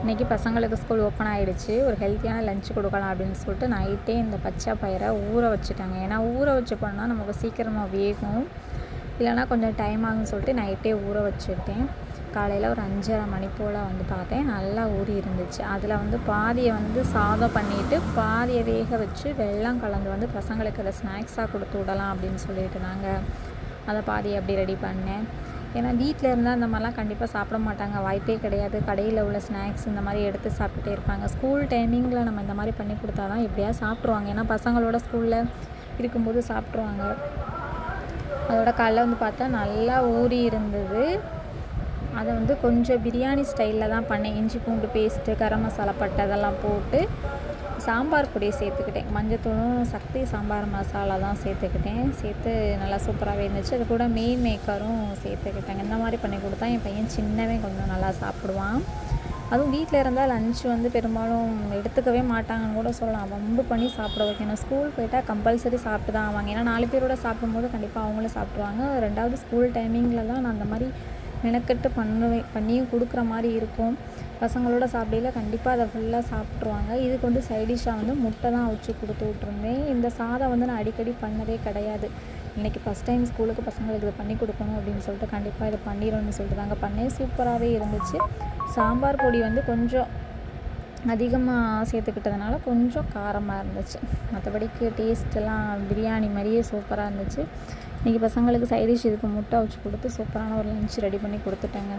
இன்றைக்கி பசங்களுக்கு school open ஆகிடுச்சு. ஒரு ஹெல்த்தியான லஞ்ச் கொடுக்கலாம் அப்படின்னு சொல்லிட்டு நைட்டே இந்த பச்சை பயிரை ஊற வச்சுட்டாங்க. ஏன்னா ஊற வச்சு பண்ணால் நமக்கு சீக்கிரமாக வேகும், இல்லைனா கொஞ்சம் டைம் ஆகும்னு சொல்லிட்டு நைட்டே ஊற வச்சுட்டேன். காலையில் ஒரு 5:30 மணி போல் பார்த்தேன், நல்லா ஊறி இருந்துச்சு. அதில் பாதியை சாதம் பண்ணிவிட்டு பாதியை வேக வச்சு வெல்லம் கலந்து பசங்களுக்கு அதை ஸ்நாக்ஸாக கொடுத்து விடலாம் அப்படின்னு சொல்லிட்டு அதை பாதியை அப்படி ரெடி பண்ணேன். ஏன்னா வீட்டில் இருந்தால் இந்த மாதிரிலாம் கண்டிப்பாக சாப்பிட மாட்டாங்க, வாய்ப்பே கிடையாது. கடையில் உள்ள ஸ்நாக்ஸ் இந்த மாதிரி எடுத்து சாப்பிட்டுட்டே இருப்பாங்க. ஸ்கூல் டைமிங்கில் நம்ம இந்த மாதிரி பண்ணி கொடுத்தா தான் எப்படியா சாப்பிட்ருவாங்க. ஏன்னா பசங்களோட ஸ்கூலில் இருக்கும்போது சாப்பிட்ருவாங்க. அதோட காலைல பார்த்தா நல்லா ஊறி இருந்தது. அதை கொஞ்சம் பிரியாணி ஸ்டைலில் தான் பண்ணேன். இஞ்சி பூண்டு பேஸ்ட்டு, கரம் மசாலா, பட்டை அதெல்லாம் போட்டு சாம்பார் பொடியை சேர்த்துக்கிட்டேன். மஞ்சத்தூளும் சக்தி சாம்பார் மசாலா தான் சேர்த்து நல்லா சூப்பராகவே இருந்துச்சு. அது கூட மீன் மேக்கரும் சேர்த்துக்கிட்டேங்க. இந்த மாதிரி பண்ணி கொடுத்தா என் பையன் சின்னவன் கொஞ்சம் நல்லா சாப்பிடுவான். அதுவும் வீட்டில் இருந்தால் லஞ்சு பெரும்பாலும் எடுத்துக்கவே மாட்டாங்கன்னு கூட சொல்லலாம். வம்பு பண்ணி சாப்பிட வைக்கணும். ஸ்கூல் போயிட்டால் கம்பல்சரி சாப்பிட்டு தான் ஆவாங்க. ஏன்னா 4 பேரோட சாப்பிடும்போது கண்டிப்பாக அவங்களும் சாப்பிடுவாங்க. 2வது ஸ்கூல் டைமிங்கில் தான் நான் அந்த மாதிரி மெனக்கெட்டு பண்ணியும் கொடுக்குற மாதிரி இருக்கும். பசங்களோட சாப்பிடையில் கண்டிப்பாக அதை ஃபுல்லாக சாப்பிட்ருவாங்க. இதுக்கு சைடிஷ்ஷாக முட்டை தான் அவிச்சு கொடுத்து விட்ருந்தேன். இந்த சாதம் நான் அடிக்கடி பண்ணதே கிடையாது. இன்றைக்கி ஃபஸ்ட் டைம் ஸ்கூலுக்கு பசங்களுக்கு இதை பண்ணி கொடுக்கணும் அப்படின்னு சொல்லிட்டு கண்டிப்பாக இதை பண்ணிடணும்னு சொல்லிட்டு தாங்க பண்ணேன். சூப்பராகவே இருந்துச்சு. சாம்பார் பொடி கொஞ்சம் அதிகமாக சேர்த்துக்கிட்டதுனால கொஞ்சம் காரமாக இருந்துச்சு. மற்றபடிக்கு டேஸ்ட்டெல்லாம் பிரியாணி மாதிரியே சூப்பராக இருந்துச்சு. இன்றைக்கி பசங்களுக்கு சைடிஷ் இதுக்கு முட்டை அவிச்சு கொடுத்து சூப்பரான ஒரு லஞ்ச் ரெடி பண்ணி கொடுத்துட்டேங்க.